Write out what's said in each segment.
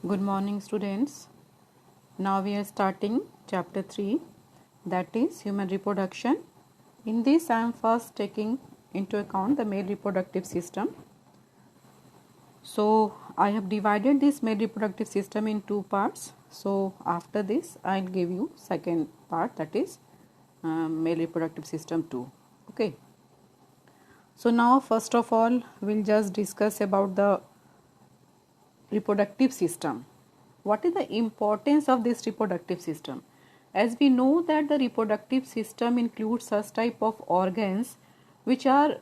Good morning, students. Now we are starting chapter 3, that is human reproduction. In this, I am first taking into account the male reproductive system. So, I have divided this male reproductive system in two parts. So, after this, I will give you second part, that is male reproductive system 2. Okay. So, now first of all, we will just discuss about the reproductive system. What is the importance of this reproductive system? As we know that the reproductive system includes such type of organs which are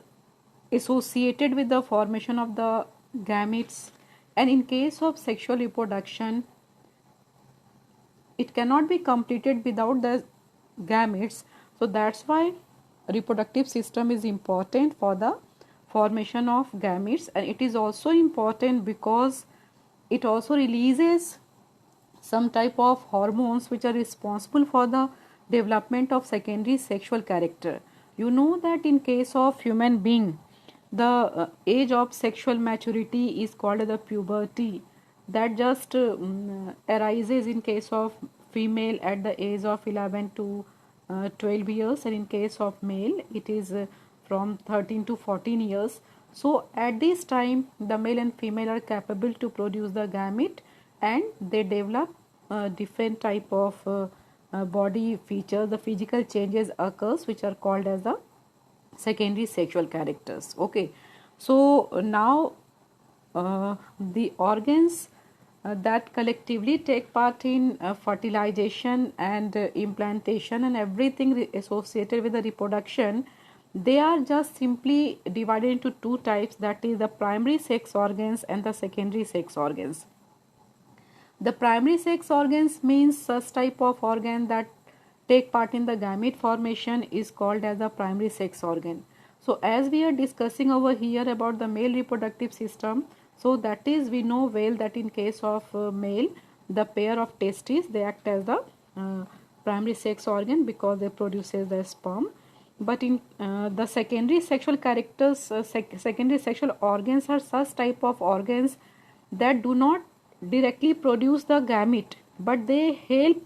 associated with the formation of the gametes, and in case of sexual reproduction it cannot be completed without the gametes. So that's why reproductive system is important for the formation of gametes, and it is also important because it also releases some type of hormones which are responsible for the development of secondary sexual character. You know that in case of human being, the age of sexual maturity is called the puberty, that just arises in case of female at the age of 11 to 12 years, and in case of male it is from 13 to 14 years. So at this time the male and female are capable to produce the gamete, and they develop different type of body features. The physical changes occurs which are called as the secondary sexual characters. Okay, so now the organs that collectively take part in fertilization and implantation and everything associated with the reproduction, they are just simply divided into two types, that is the primary sex organs and the secondary sex organs. The primary sex organs means such type of organ that take part in the gamete formation is called as the primary sex organ. So as we are discussing over here about the male reproductive system, so that is, we know well that in case of male, the pair of testes, they act as the primary sex organ because they produces the sperm. But in the secondary sexual characters, secondary sexual organs are such type of organs that do not directly produce the gamete, but they help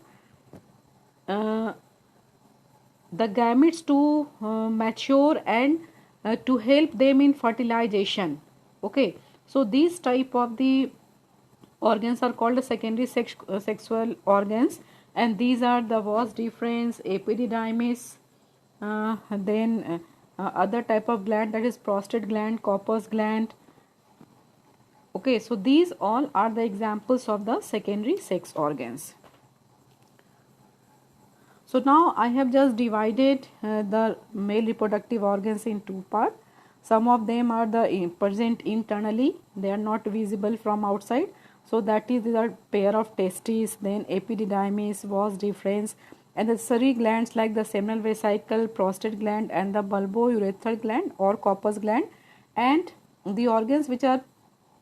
the gametes to mature and to help them in fertilization. Okay, so these type of the organs are called the secondary sexual organs, and these are the vas deferens, epididymis, then other type of gland, that is prostate gland, Copper's gland. Okay, so these all are the examples of the secondary sex organs. So now I have just divided the male reproductive organs in two parts. Some of them are present internally, they are not visible from outside. So that is the pair of testes, then epididymis, vas deferens, and the accessory glands like the seminal vesicle, prostate gland, and the bulbourethral gland or Copper's gland, and the organs which are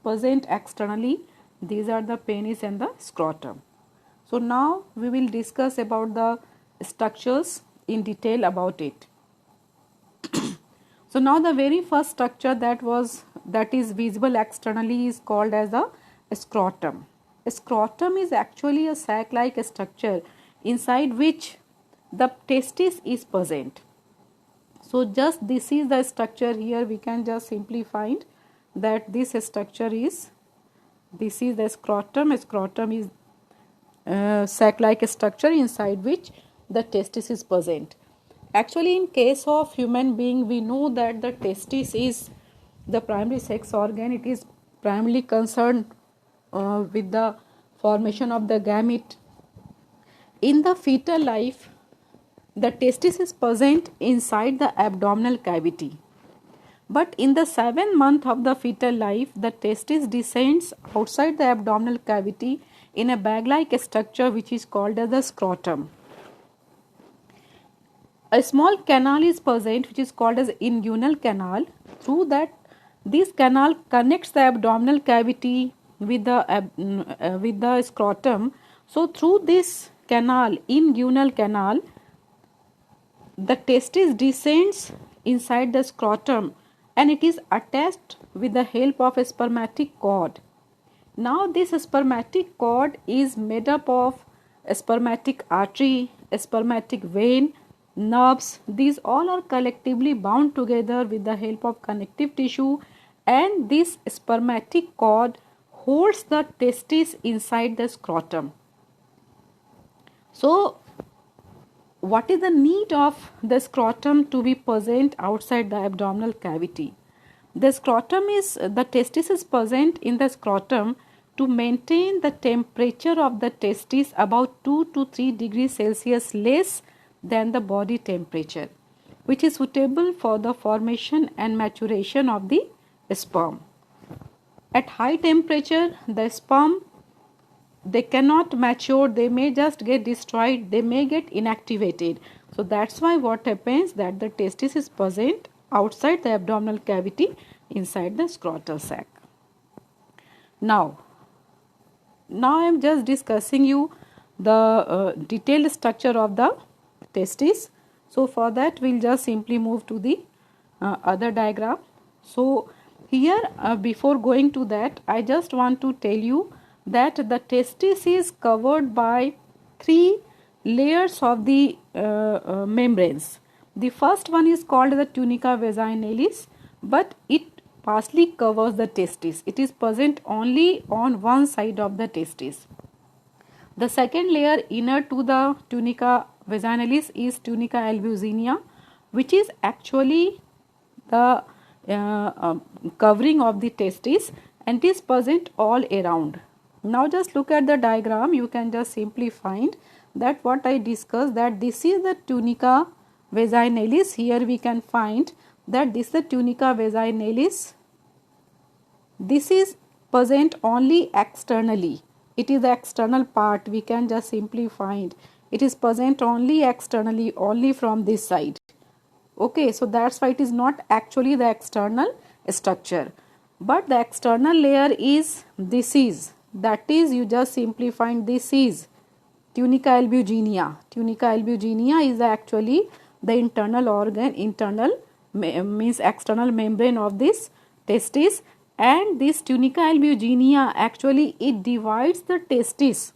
present externally, these are the penis and the scrotum. So now we will discuss about the structures in detail about it. So now the very first structure that is visible externally is called as the scrotum. A scrotum is actually a sac-like structure inside which the testis is present. So just this is the structure here. We can just simply find that this structure is, this is the scrotum. A scrotum is sac-like structure inside which the testis is present. Actually, in case of human being, we know that the testis is the primary sex organ. It is primarily concerned with the formation of the gamete. In the fetal life, the testis is present inside the abdominal cavity. But in the 7th month of the fetal life, the testis descends outside the abdominal cavity in a bag-like structure which is called as the scrotum. A small canal is present which is called as inguinal canal. Through that, this canal connects the abdominal cavity with the scrotum. So through this canal, inguinal canal, the testis descends inside the scrotum and it is attached with the help of a spermatic cord. Now this spermatic cord is made up of a spermatic artery, a spermatic vein, nerves. These all are collectively bound together with the help of connective tissue, and this spermatic cord holds the testis inside the scrotum. So what is the need of the scrotum to be present outside the abdominal cavity? The scrotum is, the testis is present in the scrotum to maintain the temperature of the testis about 2 to 3 degrees Celsius less than the body temperature, which is suitable for the formation and maturation of the sperm. At high temperature, the sperm, they cannot mature, they may just get destroyed, they may get inactivated. So that's why what happens, that the testis is present outside the abdominal cavity inside the scrotal sac. Now I am just discussing you the detailed structure of the testis. So for that we'll just simply move to the other diagram. So here before going to that, I just want to tell you that the testis is covered by 3 layers of the membranes. The first one is called the tunica vaginalis, but it partially covers the testis. It is present only on one side of the testis. The second layer inner to the tunica vaginalis is tunica albuginea, which is actually the covering of the testis, and it is present all around. Now just look at the diagram, you can just simply find that what I discussed, that this is the tunica vaginalis. Here we can find that this is the tunica vaginalis. This is present only externally. It is the external part, we can just simply find. It is present only externally, only from this side. Okay, so that's why it is not actually the external structure. But the external layer is, this is, that is, you just simply find this is tunica albuginea. Tunica albuginea is actually the internal organ, means external membrane of this testis, and this tunica albuginea actually it divides the testis.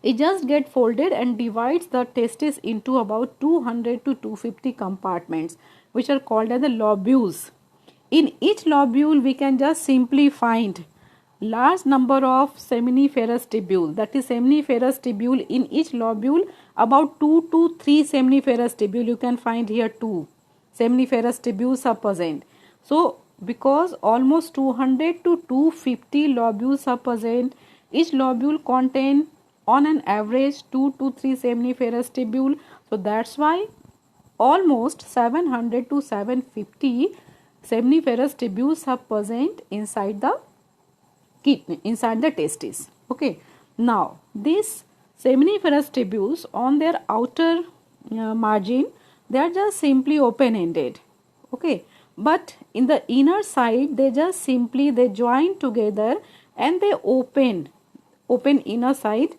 It just get folded and divides the testis into about 200 to 250 compartments, which are called as the lobules. In each lobule we can just simply find large number of seminiferous tubule, that is seminiferous tubule in each lobule, about 2 to 3 seminiferous tubule, you can find here 2 seminiferous tubules are present. So because almost 200 to 250 lobules are present, each lobule contain on an average 2 to 3 seminiferous tubule. So that's why almost 700 to 750 seminiferous tubules are present inside the kidney, inside the testis. Okay, now these seminiferous tubules on their outer margin, they are just simply open ended. Okay, but in the inner side they just simply they join together and they open inner side.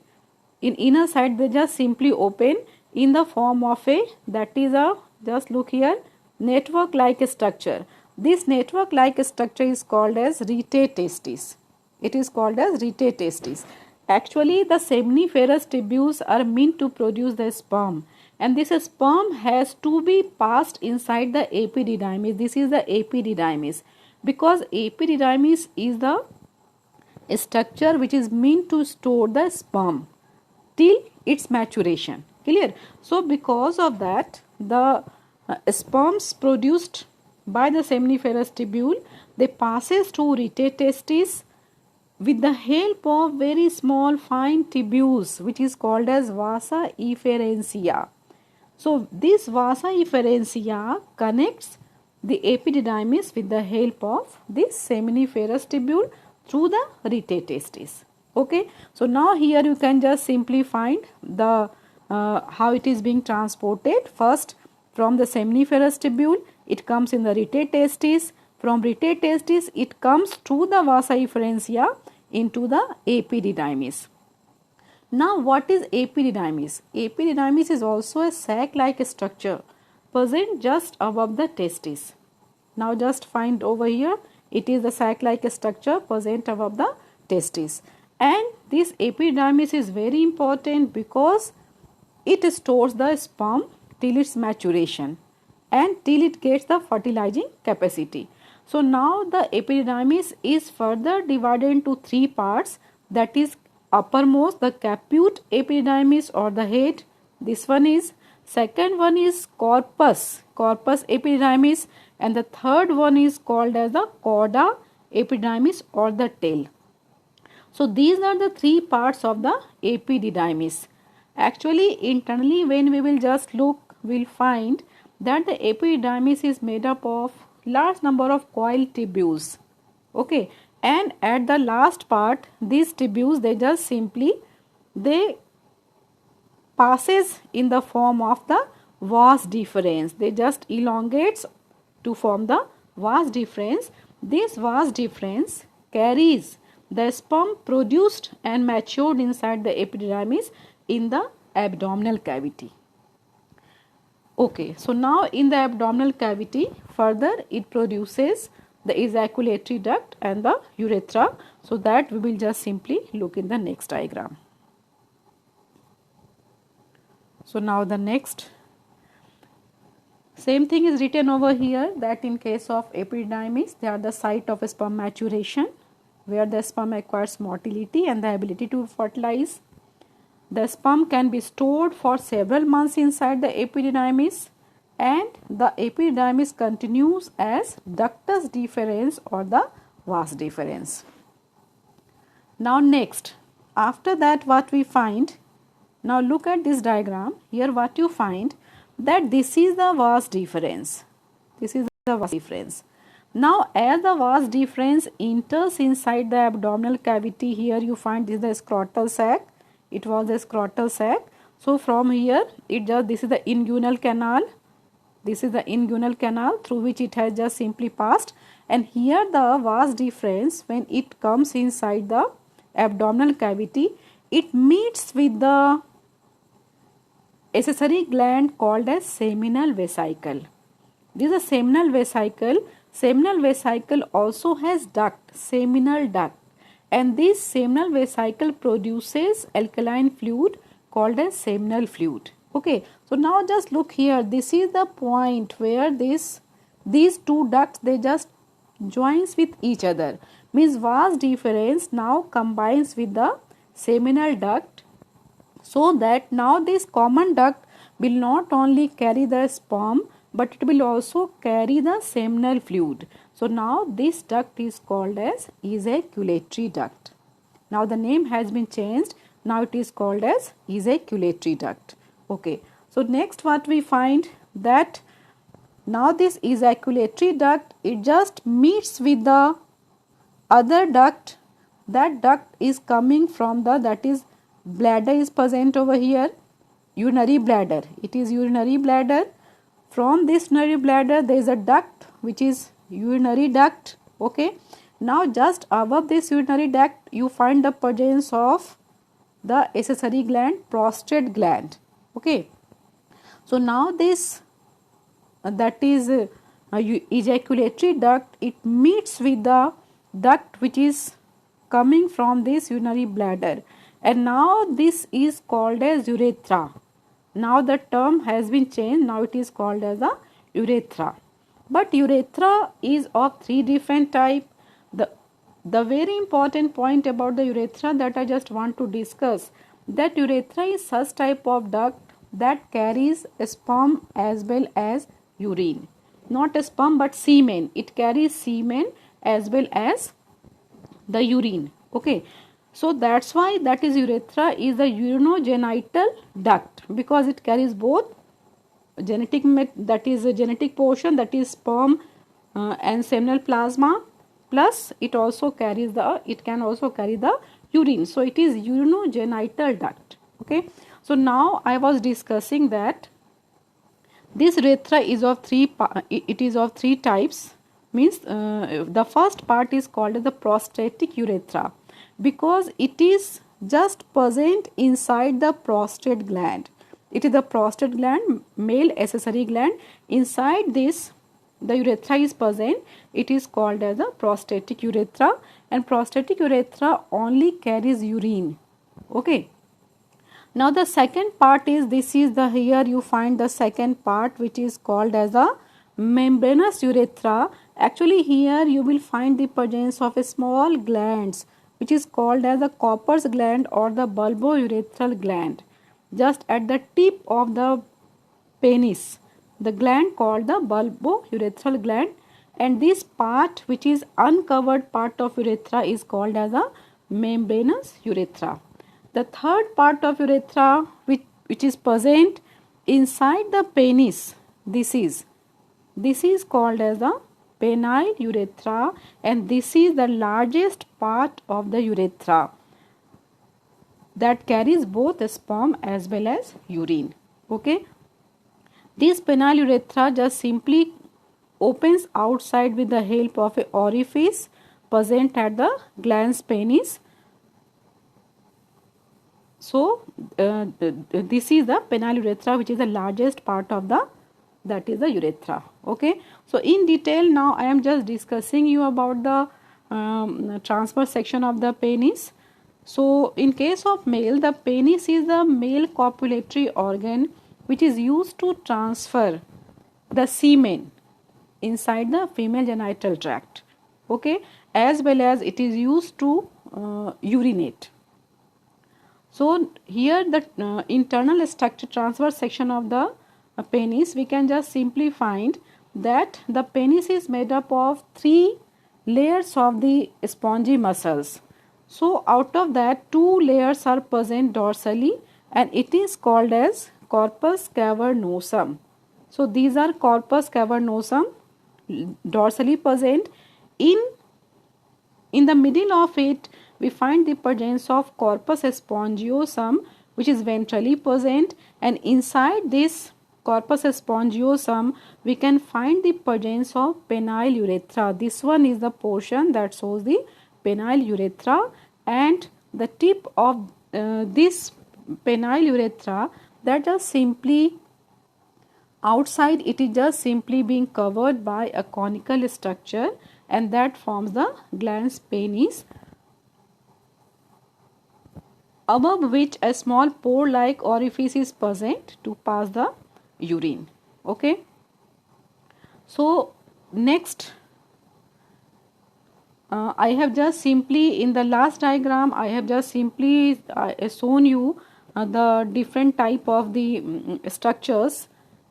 In inner side they just simply open in the form of a, that is a, just look here, network like structure. This network like structure is called as rete testis. It is called as rete testis. Actually the seminiferous tubules are meant to produce the sperm, and this sperm has to be passed inside the epididymis. This is the epididymis, because epididymis is the structure which is meant to store the sperm till its maturation. Clear? So because of that, the sperms produced by the seminiferous tubule, they passes to rete testis with the help of very small fine tubules, which is called as vasa efferentia. So this vasa efferentia connects the epididymis with the help of this seminiferous tubule through the rete testis. Okay, so now here you can just simply find the how it is being transported. First from the seminiferous tubule it comes in the rete testis. From rete testis it comes through the vasa efferentia into the epididymis. Now what is epididymis? Epididymis is also a sac like structure present just above the testis. Now just find over here, it is the sac like structure present above the testis. And this epididymis is very important because it stores the sperm till its maturation and till it gets the fertilizing capacity. So now the epididymis is further divided into three parts, that is uppermost the caput epididymis or the head. This one is, second one is corpus epididymis, and the third one is called as the cauda epididymis or the tail. So these are the three parts of the epididymis. Actually internally when we will just look, we will find that the epididymis is made up of large number of coil tubules. Okay, and at the last part these tubules they passes in the form of the vas deferens. They just elongates to form the vas deferens. This vas deferens carries the sperm produced and matured inside the epididymis in the abdominal cavity. Okay, so now in the abdominal cavity further it produces the ejaculatory duct and the urethra. So that we will just simply look in the next diagram. So now the next, same thing is written over here, that in case of epididymis they are the site of sperm maturation where the sperm acquires motility and the ability to fertilize. The sperm can be stored for several months inside the epididymis, and the epididymis continues as ductus deferens or the vas deferens. Now next, after that what we find, now look at this diagram. Here what you find, that this is the vas deferens. This is the vas deferens. Now as the vas deferens enters inside the abdominal cavity, here you find this is the scrotal sac. It was the scrotal sac. So from here this is the inguinal canal. This is the inguinal canal through which it has just simply passed, and here the vas deferens, when it comes inside the abdominal cavity, it meets with the accessory gland called as seminal vesicle. This is a seminal vesicle. Seminal vesicle also has duct, seminal duct, and this seminal vesicle produces alkaline fluid called as seminal fluid. Okay, so now just look here, this is the point where these two ducts they just joins with each other, means vas deferens now combines with the seminal duct, so that now this common duct will not only carry the sperm but it will also carry the seminal fluid. So now this duct is called as ejaculatory duct. Now the name has been changed, now it is called as ejaculatory duct. Okay, so next what we find, that now this ejaculatory duct, it just meets with the other duct. That duct is coming from the, that is bladder is present over here, urinary bladder. It is urinary bladder. From this urinary bladder there is a duct which is urinary duct. Okay, now just above this urinary duct you find the presence of the accessory gland, prostate gland. Okay, so now this that is ejaculatory duct, it meets with the duct which is coming from this urinary bladder, and now this is called as urethra. Now the term has been changed, now it is called as a urethra. But urethra is of three different types. The very important point about the urethra that I just want to discuss, that urethra is such type of duct that carries sperm as well as urine. Not sperm but semen. It carries semen as well as the urine. Okay, so that's why that is urethra is the urinogenital duct, because it carries both genetic that is a genetic portion, that is sperm and seminal plasma, plus it also carries the, it can also carry the urine. So it is urinogenital duct. Okay, so now I was discussing that this urethra is of it is of three types, means the first part is called the prostatic urethra, because it is just present inside the prostate gland. It is the prostate gland, male accessory gland. Inside this the urethra is present, it is called as a prostatic urethra, and prostatic urethra only carries urine. Okay. Now the second part is, this is the, here you find the second part which is called as a membranous urethra. Actually here you will find the presence of a small glands which is called as the Cowper's gland or the bulbourethral gland, just at the tip of the penis, the gland called the bulbourethral gland, and this part which is uncovered part of urethra is called as a membranous urethra. The third part of urethra which is present inside the penis, this is called as the penile urethra, and this is the largest part of the urethra that carries both sperm as well as urine. Okay. This penile urethra just simply opens outside with the help of a orifice present at the glans penis. So this is the penile urethra which is the largest part of the, that is the urethra. Okay. So in detail now I am just discussing you about the transverse section of the penis. So in case of male, the penis is the male copulatory organ which is used to transfer the semen inside the female genital tract. Okay. As well as it is used to urinate. So here the internal structure, transverse section of the penis, we can just simply find that the penis is made up of 3 layers of the spongy muscles. So out of that 2 layers are present dorsally, and it is called as corpus cavernosum. So these are corpus cavernosum dorsally present. In the middle of it we find the presence of corpus spongiosum which is ventrally present, and inside this corpus spongiosum we can find the presence of penile urethra. This one is the portion that shows the penile urethra, and the tip of this penile urethra, that is simply outside, it is just simply being covered by a conical structure, and that forms the glans penis, above which a small pore like orifice is present to pass the urine. Okay. So next I have just simply, in the last diagram I have just simply shown you the different type of the structures,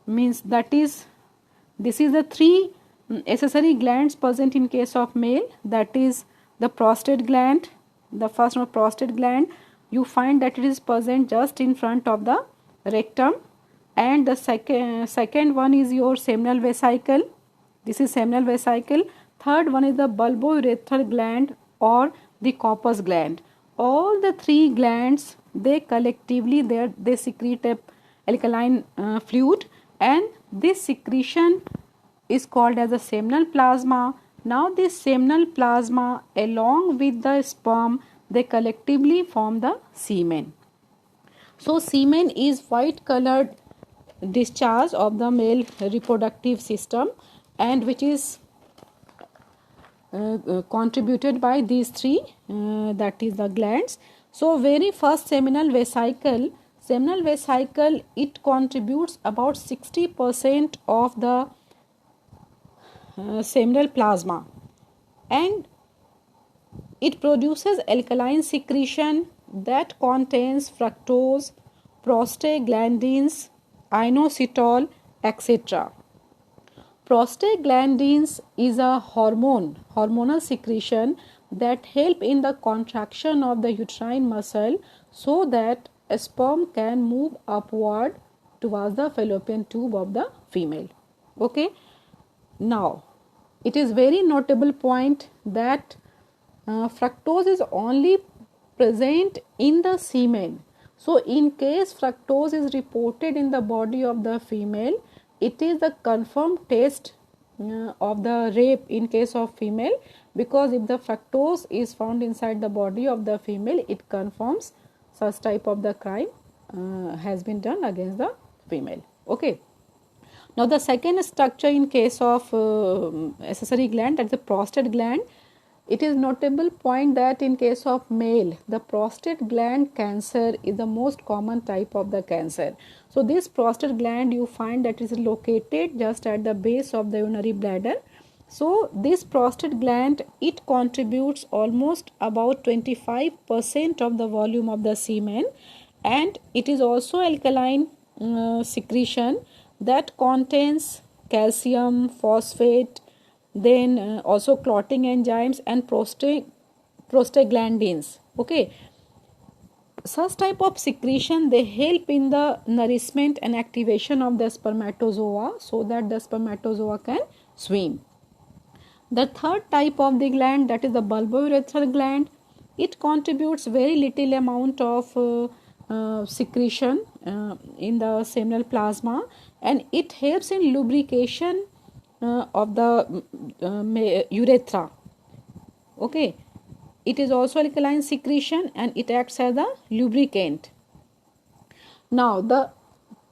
means that is, this is the 3 accessory glands present in case of male, that is the prostate gland. The first one, prostate gland, you find that it is present just in front of the rectum, and the second one is your seminal vesicle. This is seminal vesicle. Third one is the bulbourethral gland or the Cowper's gland. All the 3 glands, they collectively they secrete a alkaline fluid, and this secretion is called as a seminal plasma. Now this seminal plasma along with the sperm, they collectively form the semen. So semen is white colored discharge of the male reproductive system, and which is contributed by these 3 that is the glands. So very first seminal vesicle, it contributes about 60% of the seminal plasma, and it produces alkaline secretion that contains fructose, prostaglandins, inositol, etc. Prostaglandins is a hormonal secretion that help in the contraction of the uterine muscle so that a sperm can move upward towards the fallopian tube of the female. Okay. Now, it is very notable point that fructose is only present in the semen. So, in case fructose is reported in the body of the female, it is the confirmed test of the rape in case of female, because if the fructose is found inside the body of the female, it confirms such type of the crime has been done against the female. Okay. Now the second structure in case of accessory gland, that's the prostate gland. It is notable point that in case of male, the prostate gland cancer is the most common type of the cancer. So this prostate gland you find that is located just at the base of the urinary bladder. So this prostate gland, it contributes almost about 25% of the volume of the semen, and it is also alkaline secretion that contains calcium, phosphate, then also clotting enzymes and prostaglandins. Okay, such type of secretion, they help in the nourishment and activation of the spermatozoa so that the spermatozoa can swim. The third type of the gland, that is the bulbourethral gland, it contributes very little amount of secretion in the seminal plasma, and it helps in lubrication of the urethra. Okay, it is also alkaline secretion and it acts as a lubricant. Now the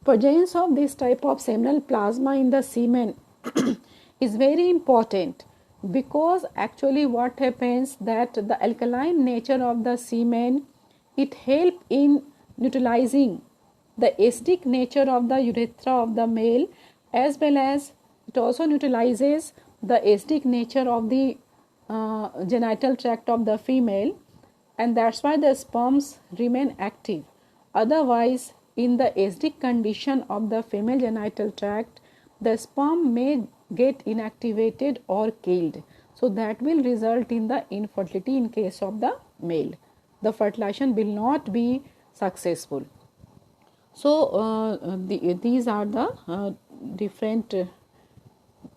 presence of this type of seminal plasma in the semen is very important, because actually what happens that the alkaline nature of the semen, it help in neutralizing the acidic nature of the urethra of the male, as well as it also neutralizes the acidic nature of the genital tract of the female, and that's why the sperms remain active. Otherwise, in the acidic condition of the female genital tract, the sperm may get inactivated or killed. So that will result in the infertility in case of the male. The fertilization will not be successful. So these are the different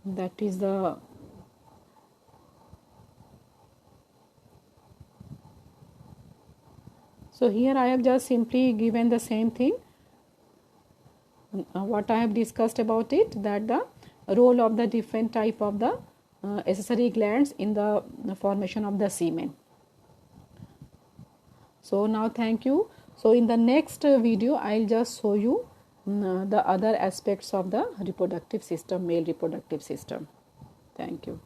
that is the so here I have just simply given the same thing what I have discussed about it, that the role of the different type of the accessory glands in the formation of the semen. So now thank you. So in the next video I'll just show you the other aspects of the reproductive system, male reproductive system. Thank you.